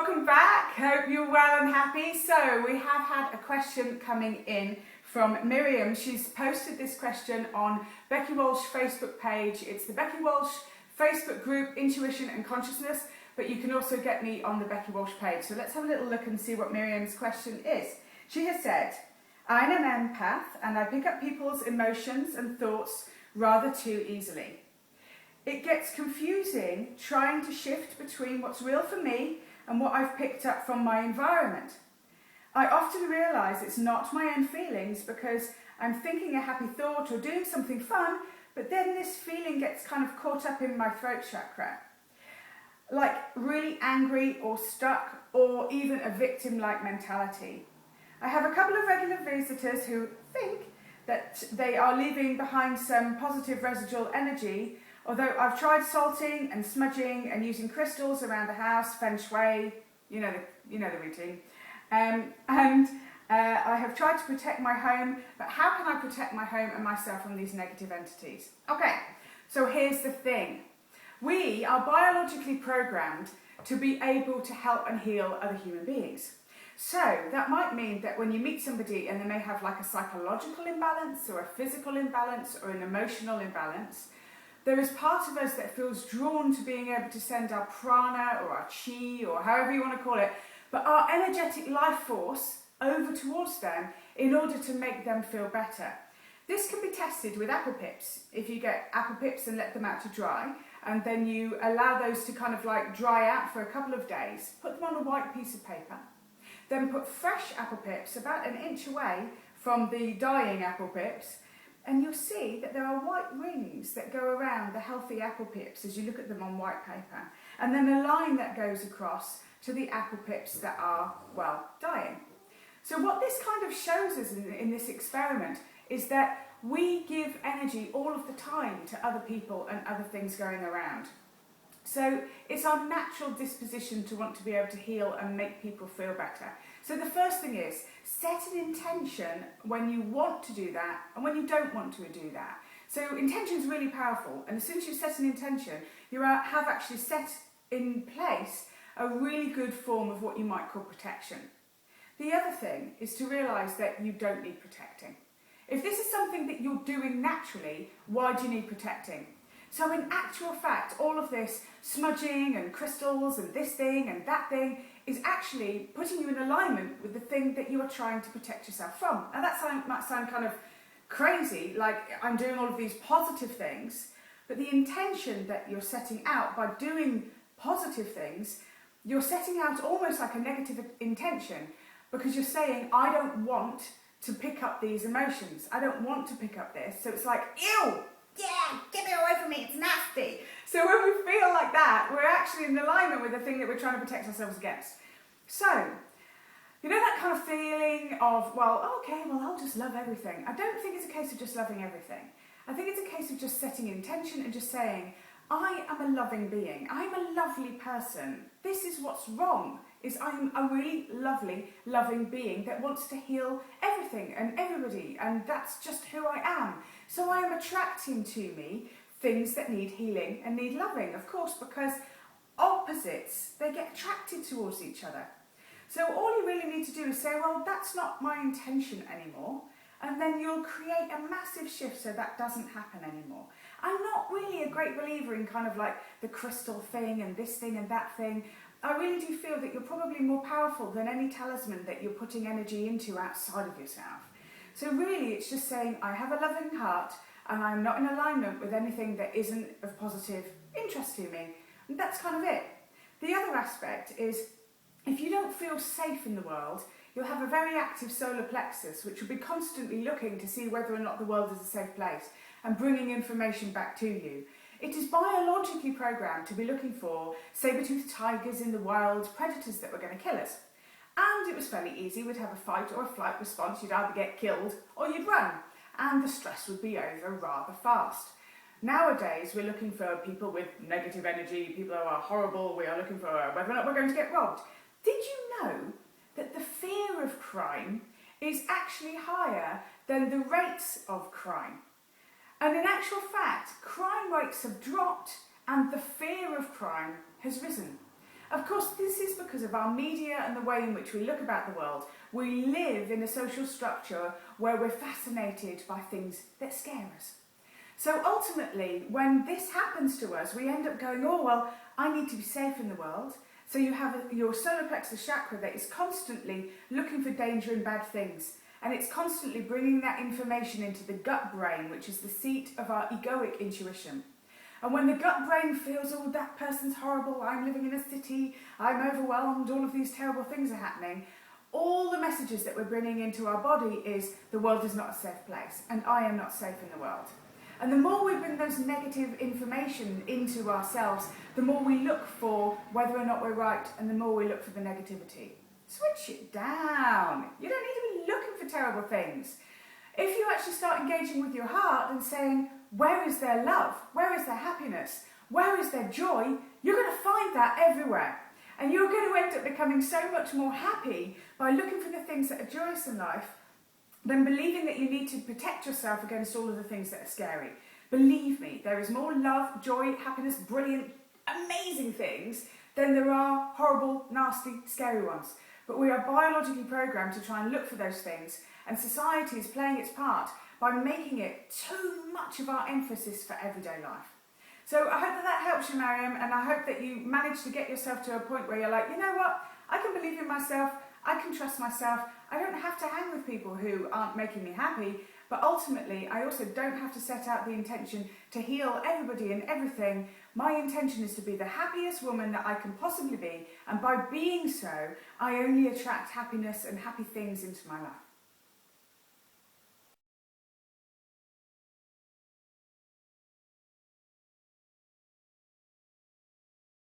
welcome back. Hope you're well and happy. So we have had a question coming in from Miriam. She's posted this question on Becky Walsh Facebook page. It's the Becky Walsh Facebook group, Intuition and Consciousness, but you can also get me on the Becky Walsh page. So let's have a little look and see what Miriam's question is. She has said, I'm an empath and I pick up people's emotions and thoughts rather too easily. It gets confusing trying to shift between what's real for me and what I've picked up from my environment. I often realise it's not my own feelings because I'm thinking a happy thought or doing something fun, but then this feeling gets kind of caught up in my throat chakra. Like really angry or stuck or even a victim-like mentality. I have a couple of regular visitors who think that they are leaving behind some positive residual energy, although I've tried salting and smudging and using crystals around the house, feng shui, you know the routine. I have tried to protect my home, but how can I protect my home and myself from these negative entities? Okay, so here's the thing. We are biologically programmed to be able to help and heal other human beings. So that might mean that when you meet somebody and they may have like a psychological imbalance or a physical imbalance or an emotional imbalance, there is part of us that feels drawn to being able to send our prana or our chi or however you want to call it, but our energetic life force over towards them in order to make them feel better. This can be tested with apple pips. If you get apple pips and let them out to dry, and then you allow those to kind of like dry out for a couple of days, put them on a white piece of paper, then put fresh apple pips about an inch away from the dying apple pips, and you'll see that there are white rings that go around the healthy apple pips as you look at them on white paper, and then a line that goes across to the apple pips that are, well, dying. So what this kind of shows us in this experiment is that we give energy all of the time to other people and other things going around. So it's our natural disposition to want to be able to heal and make people feel better. So the first thing is, set an intention when you want to do that and when you don't want to do that. So intention is really powerful, and as soon as you set an intention, you have actually set in place a really good form of what you might call protection. The other thing is to realise that you don't need protecting. If this is something that you're doing naturally, why do you need protecting? So in actual fact, all of this smudging and crystals and this thing and that thing is actually putting you in alignment with the thing that you are trying to protect yourself from. And that might sound kind of crazy, like I'm doing all of these positive things, but the intention that you're setting out by doing positive things, you're setting out almost like a negative intention, because you're saying, I don't want to pick up these emotions. I don't want to pick up this. So it's like, ew, yeah, get it away from me, it's nasty. So when we feel like that, we're actually in alignment with the thing that we're trying to protect ourselves against. So, you know that kind of feeling of, well, okay, well, I'll just love everything. I don't think it's a case of just loving everything. I think it's a case of just setting intention and just saying, I am a loving being. I'm a lovely person. This is what's wrong, is I'm a really lovely, loving being that wants to heal everything and everybody, and that's just who I am. So I am attracting to me things that need healing and need loving, of course, because opposites, they get attracted towards each other. So all you really need to do is say, well, that's not my intention anymore, and then you'll create a massive shift so that doesn't happen anymore. I'm not really a great believer in kind of like the crystal thing and this thing and that thing. I really do feel that you're probably more powerful than any talisman that you're putting energy into outside of yourself. So really it's just saying, I have a loving heart and I'm not in alignment with anything that isn't of positive interest to me. And that's kind of it. The other aspect is, if you don't feel safe in the world, you'll have a very active solar plexus, which will be constantly looking to see whether or not the world is a safe place and bringing information back to you. It is biologically programmed to be looking for saber-toothed tigers in the wild, predators that were going to kill us. And it was fairly easy. We'd have a fight or a flight response. You'd either get killed or you'd run. And the stress would be over rather fast. Nowadays, we're looking for people with negative energy, people who are horrible. We are looking for whether or not we're going to get robbed. Did you know that the fear of crime is actually higher than the rates of crime? And in actual fact, crime rates have dropped and the fear of crime has risen. Of course, this is because of our media and the way in which we look about the world. We live in a social structure where we're fascinated by things that scare us. So ultimately, when this happens to us, we end up going, oh, well, I need to be safe in the world. So you have your solar plexus chakra that is constantly looking for danger and bad things. And it's constantly bringing that information into the gut brain, which is the seat of our egoic intuition. And when the gut brain feels, oh, that person's horrible, I'm living in a city, I'm overwhelmed, all of these terrible things are happening, all the messages that we're bringing into our body is the world is not a safe place and I am not safe in the world. And the more we bring those negative information into ourselves, the more we look for whether or not we're right and the more we look for the negativity. Switch it down. You don't need to be looking for terrible things. If you actually start engaging with your heart and saying, where is their love? Where is their happiness? Where is their joy? You're going to find that everywhere. And you're going to end up becoming so much more happy by looking for the things that are joyous in life than believing that you need to protect yourself against all of the things that are scary. Believe me, there is more love, joy, happiness, brilliant, amazing things than there are horrible, nasty, scary ones. But we are biologically programmed to try and look for those things, and society is playing its part by making it too much of our emphasis for everyday life. So I hope that that helps you, Mariam, and I hope that you manage to get yourself to a point where you're like, you know what, I can believe in myself, I can trust myself, I don't have to hang with people who aren't making me happy, but ultimately I also don't have to set out the intention to heal everybody and everything. My intention is to be the happiest woman that I can possibly be, and by being so, I only attract happiness and happy things into my life.